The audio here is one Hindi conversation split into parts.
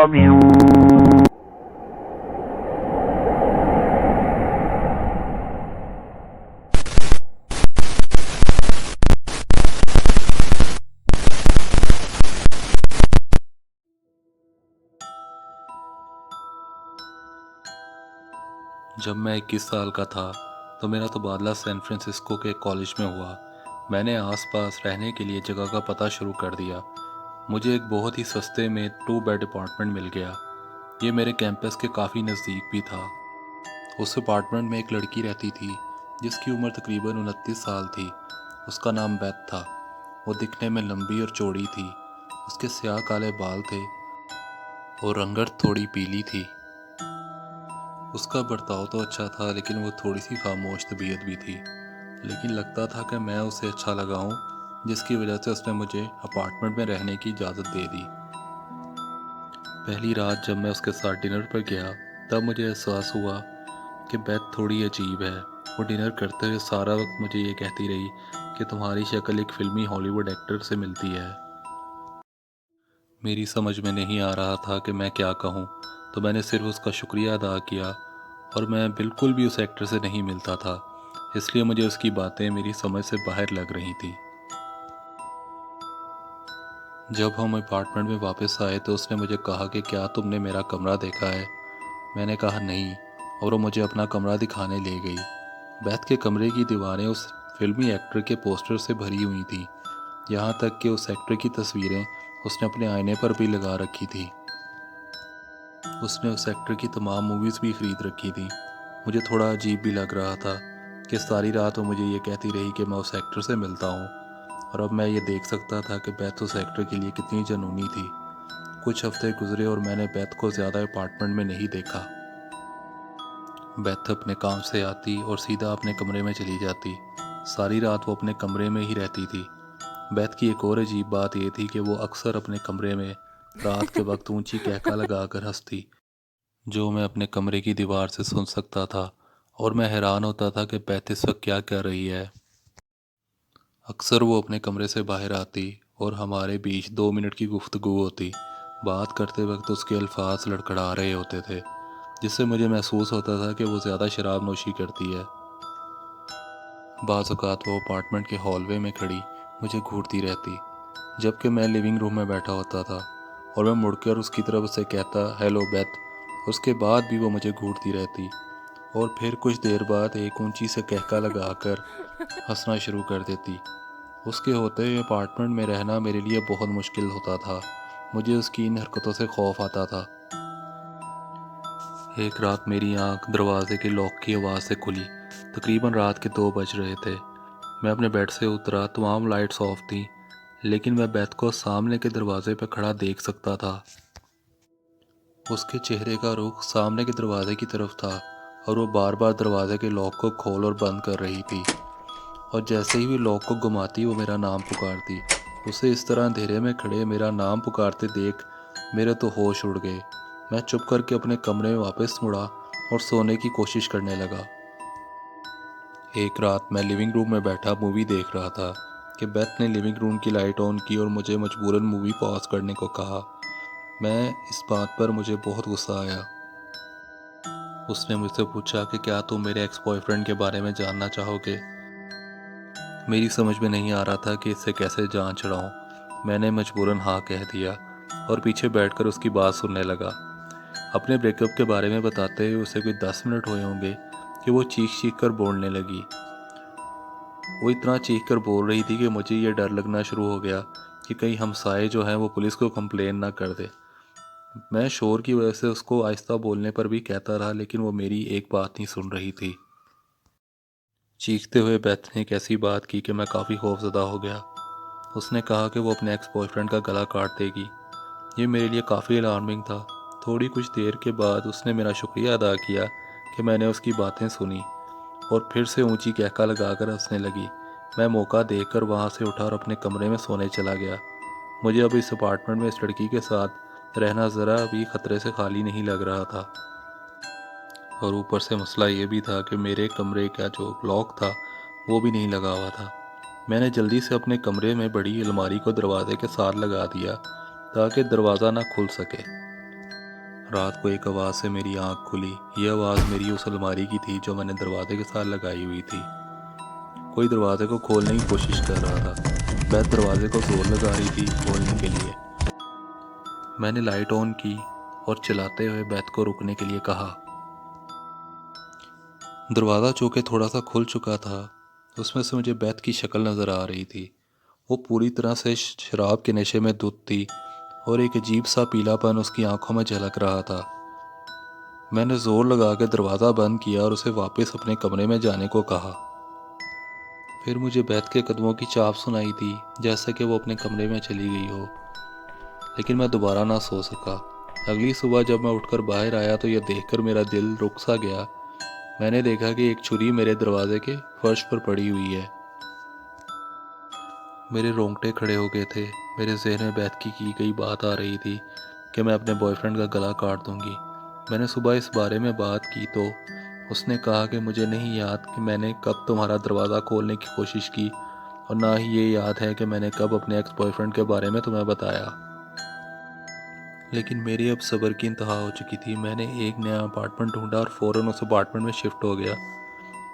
love you. जब मैं 21 साल का था तो मेरा तबादला सैन फ्रांसिस्को के कॉलेज में हुआ। मैंने आसपास रहने के लिए जगह का पता शुरू कर दिया। मुझे एक बहुत ही सस्ते में 2 बेड अपार्टमेंट मिल गया। ये मेरे कैंपस के काफ़ी नज़दीक भी था। उस अपार्टमेंट में एक लड़की रहती थी जिसकी उम्र तकरीबन 29 साल थी। उसका नाम बेथ था। वो दिखने में लंबी और चौड़ी थी। उसके स्याह काले बाल थे और रंगत थोड़ी पीली थी। उसका बर्ताव तो अच्छा था, लेकिन वो थोड़ी सी खामोश तबीयत भी थी। लेकिन लगता था कि मैं उसे अच्छा लगा हूँ, जिसकी वजह से उसने मुझे अपार्टमेंट में रहने की इजाज़त दे दी। पहली रात जब मैं उसके साथ डिनर पर गया तब मुझे एहसास हुआ कि बेथ थोड़ी अजीब है। वो डिनर करते हुए सारा वक्त मुझे ये कहती रही कि तुम्हारी शक्ल एक फिल्मी हॉलीवुड एक्टर से मिलती है। मेरी समझ में नहीं आ रहा था कि मैं क्या कहूँ, तो मैंने सिर्फ उसका शुक्रिया अदा किया। और मैं बिल्कुल भी उस एक्टर से नहीं मिलता था, इसलिए मुझे उसकी बातें मेरी समझ से बाहर लग रही थी। जब हम अपार्टमेंट में वापस आए तो उसने मुझे कहा कि क्या तुमने मेरा कमरा देखा है। मैंने कहा नहीं, और वो मुझे अपना कमरा दिखाने ले गई। बैथ के कमरे की दीवारें उस फिल्मी एक्टर के पोस्टर से भरी हुई थी। यहाँ तक कि उस एक्टर की तस्वीरें उसने अपने आईने पर भी लगा रखी थी। उसने उस एक्टर की तमाम मूवीज़ भी ख़रीद रखी थी। मुझे थोड़ा अजीब भी लग रहा था कि सारी रात वो मुझे ये कहती रही कि मैं उस एक्टर से मिलता हूँ, और अब मैं ये देख सकता था कि बेथ उस एक्टर के लिए कितनी जुनूनी थी। कुछ हफ्ते गुजरे और मैंने बेथ को ज़्यादा अपार्टमेंट में नहीं देखा। बेथ अपने काम से आती और सीधा अपने कमरे में चली जाती। सारी रात वो अपने कमरे में ही रहती थी। बेथ की एक और अजीब बात यह थी कि वो अक्सर अपने कमरे में रात के वक्त ऊंची कहका लगाकर हंसती, जो मैं अपने कमरे की दीवार से सुन सकता था। और मैं हैरान होता था कि बेथ इस वक्त क्या कर रही है। अक्सर वो अपने कमरे से बाहर आती और हमारे बीच 2 मिनट की गुफ्तगू होती। बात करते वक्त उसके अल्फाज लड़खड़ा रहे होते थे, जिससे मुझे महसूस होता था कि वो ज़्यादा शराब नोशी करती है। बाज़ औक़ात वो अपार्टमेंट के हॉलवे में खड़ी मुझे घूरती रहती, जबकि मैं लिविंग रूम में बैठा होता था और मैं मुड़कर उसकी तरफ उसे कहता हेलो बेथ। उसके बाद भी वो मुझे घूरती रहती और फिर कुछ देर बाद एक ऊंची से कहका लगाकर हंसना शुरू कर देती। उसके होते हुए अपार्टमेंट में रहना मेरे लिए बहुत मुश्किल होता था। मुझे उसकी इन हरकतों से खौफ आता था। एक रात मेरी आंख दरवाजे के लॉक की आवाज़ से खुली। तकरीबन रात के 2 बज रहे थे। मैं अपने बेड से उतरा, तमाम लाइट्स ऑफ थी, लेकिन मैं बेथ को सामने के दरवाजे पर खड़ा देख सकता था। उसके चेहरे का रुख सामने के दरवाजे की तरफ था और वो बार बार दरवाजे के लॉक को खोल और बंद कर रही थी। और जैसे ही वो लॉक को घुमाती वो मेरा नाम पुकारती। उसे इस तरह अंधेरे में खड़े मेरा नाम पुकारते देख मेरे तो होश उड़ गए। मैं चुप करके अपने कमरे में वापस मुड़ा और सोने की कोशिश करने लगा। एक रात मैं लिविंग रूम में बैठा मूवी देख रहा था कि बेथ ने लिविंग रूम की लाइट ऑन की और मुझे मजबूरन मूवी पॉज करने को कहा। मैं इस बात पर मुझे बहुत गुस्सा आया। उसने मुझसे पूछा कि क्या तुम मेरे एक्स बॉयफ्रेंड के बारे में जानना चाहोगे। मेरी समझ में नहीं आ रहा था कि इससे कैसे जान छुड़ाऊं। मैंने मजबूरन हाँ कह दिया और पीछे बैठकर उसकी बात सुनने लगा। अपने ब्रेकअप के बारे में बताते हुए उसे कोई 10 मिनट हुए होंगे कि वो चीख चीख कर बोलने लगी। वो इतना चीख कर बोल रही थी कि मुझे ये डर लगना शुरू हो गया कि कहीं हमसाए जो हैं वो पुलिस को कंप्लेन ना कर दे। मैं शोर की वजह से उसको आहिस्ता बोलने पर भी कहता रहा, लेकिन वो मेरी एक बात नहीं सुन रही थी। चीखते हुए बेथ ने एक ऐसी बात की कि मैं काफ़ी खौफज़दा हो गया। उसने कहा कि वो अपने एक्स बॉयफ्रेंड का गला काट देगी। ये मेरे लिए काफ़ी अलार्मिंग था। थोड़ी कुछ देर के बाद उसने मेरा शुक्रिया अदा किया कि मैंने उसकी बातें सुनी और फिर से ऊंची कहका लगाकर हंसने लगी। मैं मौका देखकर वहाँ से उठा और अपने कमरे में सोने चला गया। मुझे अब इस अपार्टमेंट में इस लड़की के साथ रहना ज़रा भी ख़तरे से खाली नहीं लग रहा था। और ऊपर से मसला ये भी था कि मेरे कमरे का जो लॉक था वो भी नहीं लगा हुआ था। मैंने जल्दी से अपने कमरे में बड़ी अलमारी को दरवाजे के साथ लगा दिया ताकि दरवाज़ा ना खुल सके। रात को एक आवाज़ से मेरी आंख खुली। यह आवाज़ मेरी उस अलमारी की थी जो मैंने दरवाजे के साथ लगाई हुई थी। कोई दरवाजे को खोलने की कोशिश कर रहा था। बेथ दरवाजे को जोर लगा रही थी खोलने के लिए। मैंने लाइट ऑन की और चलाते हुए बेथ को रुकने के लिए कहा। दरवाज़ा चूँकि थोड़ा सा खुल चुका था, उसमें से मुझे बेथ की शक्ल नज़र आ रही थी। वो पूरी तरह से शराब के नशे में धुत थी और एक अजीब सा पीलापन उसकी आंखों में झलक रहा था। मैंने ज़ोर लगा के दरवाज़ा बंद किया और उसे वापस अपने कमरे में जाने को कहा। फिर मुझे बेथ के कदमों की चाप सुनाई दी, जैसे कि वो अपने कमरे में चली गई हो। लेकिन मैं दोबारा ना सो सका। अगली सुबह जब मैं उठकर बाहर आया तो यह देखकर मेरा दिल रुक सा गया। मैंने देखा कि एक छुरी मेरे दरवाजे के फर्श पर पड़ी हुई है। मेरे रोंगटे खड़े हो गए थे। मेरे जहन में बेथ की गई बात आ रही थी कि मैं अपने बॉयफ्रेंड का गला काट दूंगी। मैंने सुबह इस बारे में बात की तो उसने कहा कि मुझे नहीं याद कि मैंने कब तुम्हारा दरवाज़ा खोलने की कोशिश की और ना ही ये याद है कि मैंने कब अपने एक्स बॉयफ्रेंड के बारे में तुम्हें बताया। लेकिन मेरी अब सब्र की इंतहा हो चुकी थी। मैंने एक नया अपार्टमेंट ढूंढा और फ़ौरन उस अपार्टमेंट में शिफ्ट हो गया।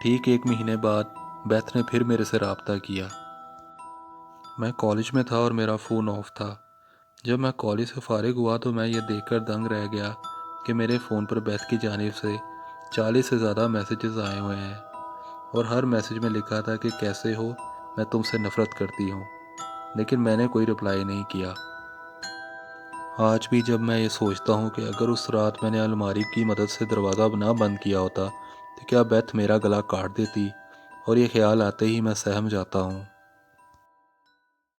ठीक 1 महीने बाद बेथ ने फिर मेरे से रब्ता किया। मैं कॉलेज में था और मेरा फ़ोन ऑफ था। जब मैं कॉलेज से फारिग हुआ तो मैं ये देखकर दंग रह गया कि मेरे फ़ोन पर बेथ की जानिब से 40 से ज़्यादा मैसेजेस आए हुए हैं और हर मैसेज में लिखा था कि कैसे हो, मैं तुमसे नफ़रत करती हूँ। लेकिन मैंने कोई रिप्लाई नहीं किया। आज भी जब मैं ये सोचता हूँ कि अगर उस रात मैंने अलमारी की मदद से दरवाज़ा ना बंद किया होता तो क्या बेथ मेरा गला काट देती, और ये ख्याल आते ही मैं सहम जाता हूँ।